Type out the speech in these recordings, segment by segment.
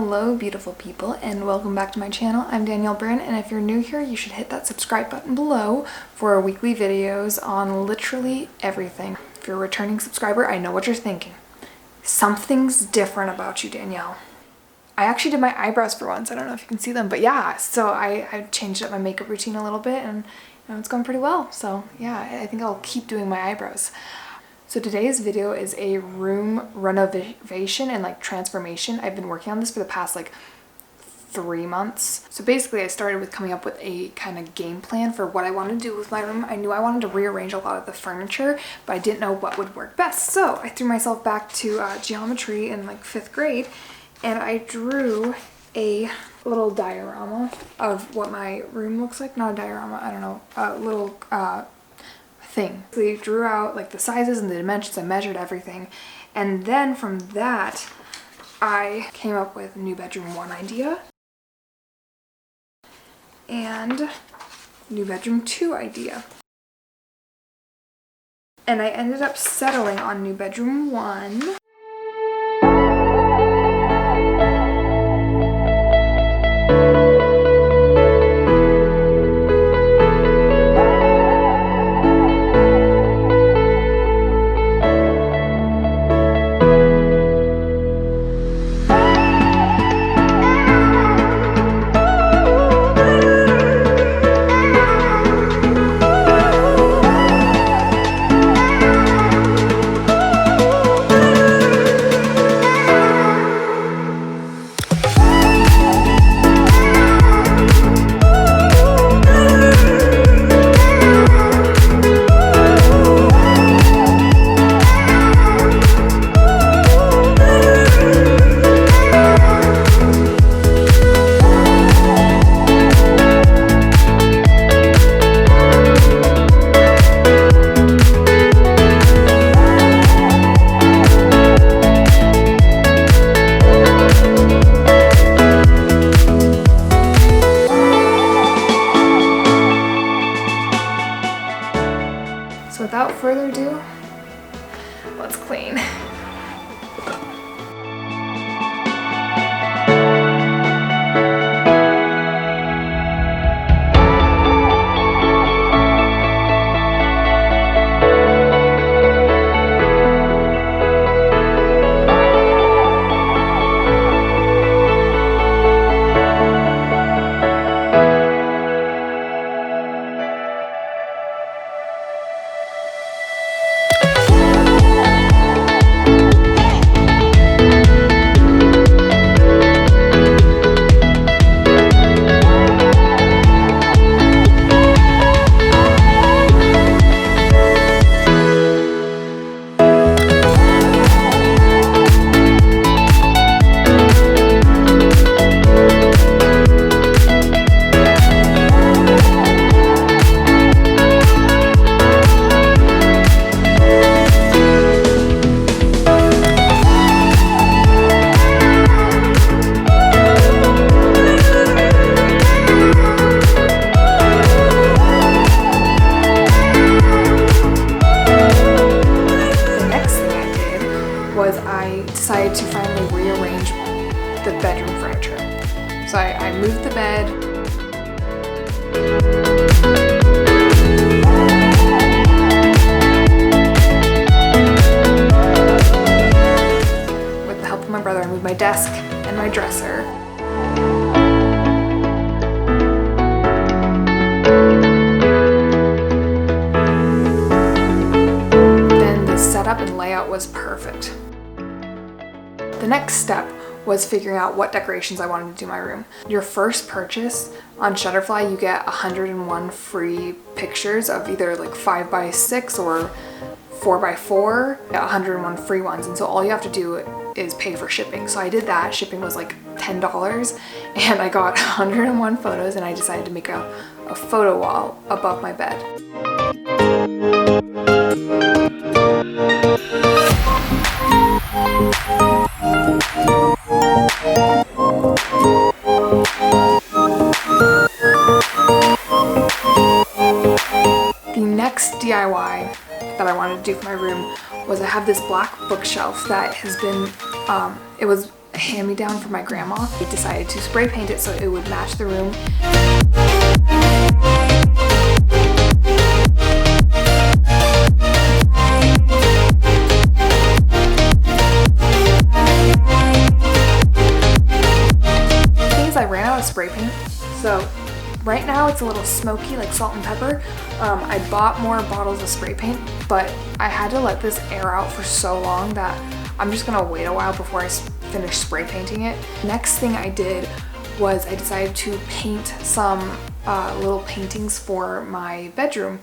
Hello beautiful people and welcome back to my channel. I'm Danielle Bryn, and if you're new here you should hit that subscribe button below for weekly videos on literally everything. If you're a returning subscriber, I know what you're thinking. Something's different about you, Danielle. I actually did my eyebrows for once. I don't know if you can see them, but yeah, so I changed up my makeup routine a little bit and it's going pretty well. So yeah, I think I'll keep doing my eyebrows. So today's video is a room renovation and transformation. I've been working on this for the past 3 months. So basically I started with coming up with a kind of game plan for what I wanted to do with my room. I knew I wanted to rearrange a lot of the furniture, but I didn't know what would work best. So I threw myself back to geometry in 5th grade and I drew a little diorama of what my room looks like. Not a diorama, I don't know, a little thing. We drew out the sizes and the dimensions. I measured everything, and then from that I came up with new bedroom 1 idea and new bedroom 2 idea, and I ended up settling on new bedroom 1. So without further ado, let's clean. I decided to finally rearrange the bedroom furniture. So I moved the bed. With the help of my brother, I moved my desk and my dresser. Then the setup and layout was perfect. The next step was figuring out what decorations I wanted to do in my room. Your first purchase on Shutterfly, you get 101 free pictures of either 5x6 or 4x4, 101 free ones, and so all you have to do is pay for shipping. So I did that. Shipping was $10 and I got 101 photos, and I decided to make a photo wall above my bed. The next DIY that I wanted to do for my room was I have this black bookshelf that has been, it was hand-me-down from my grandma. I decided to spray paint it so it would match the room. I ran out of spray paint, so right now it's a little smoky, like salt and pepper. I bought more bottles of spray paint, but I had to let this air out for so long that I'm just gonna wait a while before I finish spray painting it. Next thing I did was I decided to paint some little paintings for my bedroom.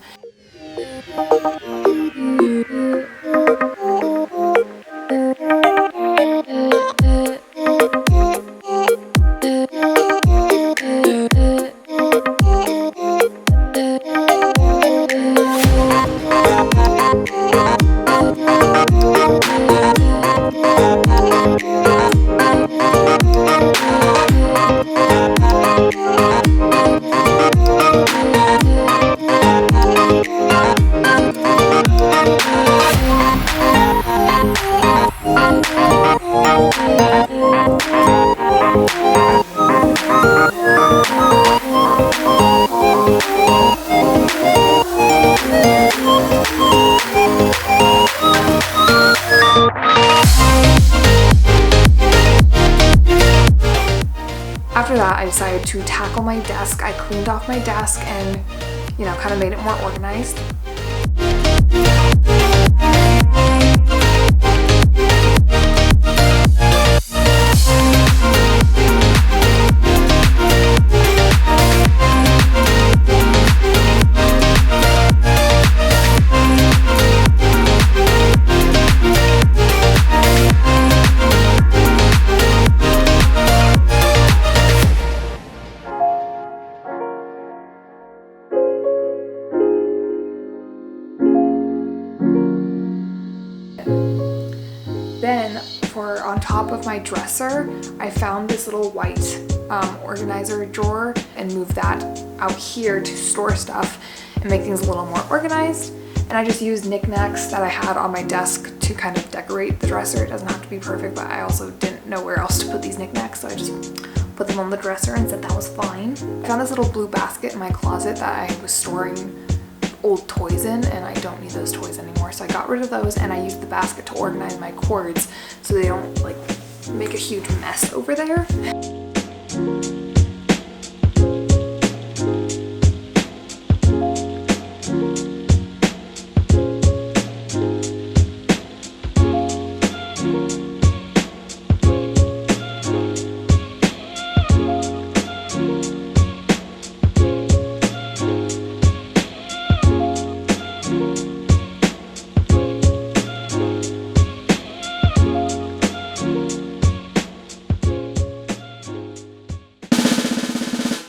After that, I decided to tackle my desk. I cleaned off my desk and, you know, kind of made it more organized. Then for on top of my dresser, I found this little white organizer drawer and moved that out here to store stuff and make things a little more organized. And I just used knickknacks that I had on my desk to kind of decorate the dresser. It doesn't have to be perfect, but I also didn't know where else to put these knickknacks, so I just put them on the dresser and said that was fine. I found this little blue basket in my closet that I was storing old toys in, and I don't need those toys anymore, so I got rid of those and I used the basket to organize my cords so they don't like make a huge mess over there.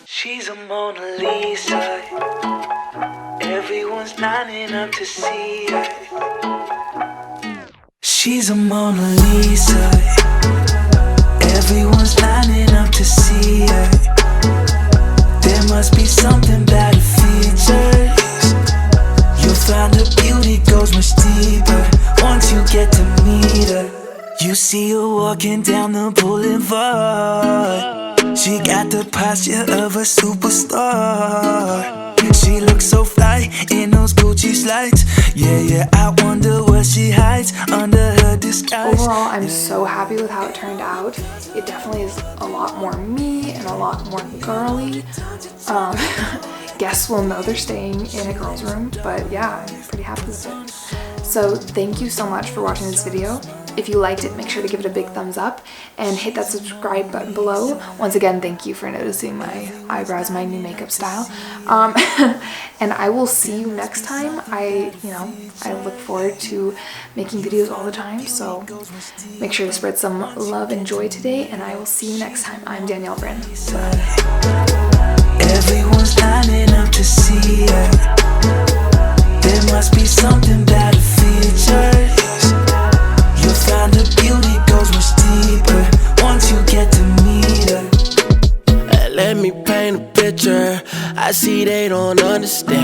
She's a Mona Lisa. Everyone's lining up to see her. She's a Mona Lisa. Everyone's lining up to see her. There must be something about her features. You'll find her beauty goes much deeper once you get to meet her. You see her walking down the boulevard. She got the posture of a superstar. She looks so fly in those Gucci slides. Yeah, I wonder what she hides under her disguise. Overall, I'm so happy with how it turned out. It definitely is a lot more me and a lot more girly. Guests will know they're staying in a girl's room, but yeah, I'm pretty happy with it. So thank you so much for watching this video. If you liked it, make sure to give it a big thumbs up and hit that subscribe button below. Once again, thank you for noticing my eyebrows, my new makeup style. And I will see you next time. I look forward to making videos all the time, so make sure to spread some love and joy today, and I will see you next time. I'm Danielle Bryn. Everyone's lining up to see her. There must be something about her features. You'll find her beauty goes much deeper once you get to meet her. Let me paint a picture. I see they don't understand.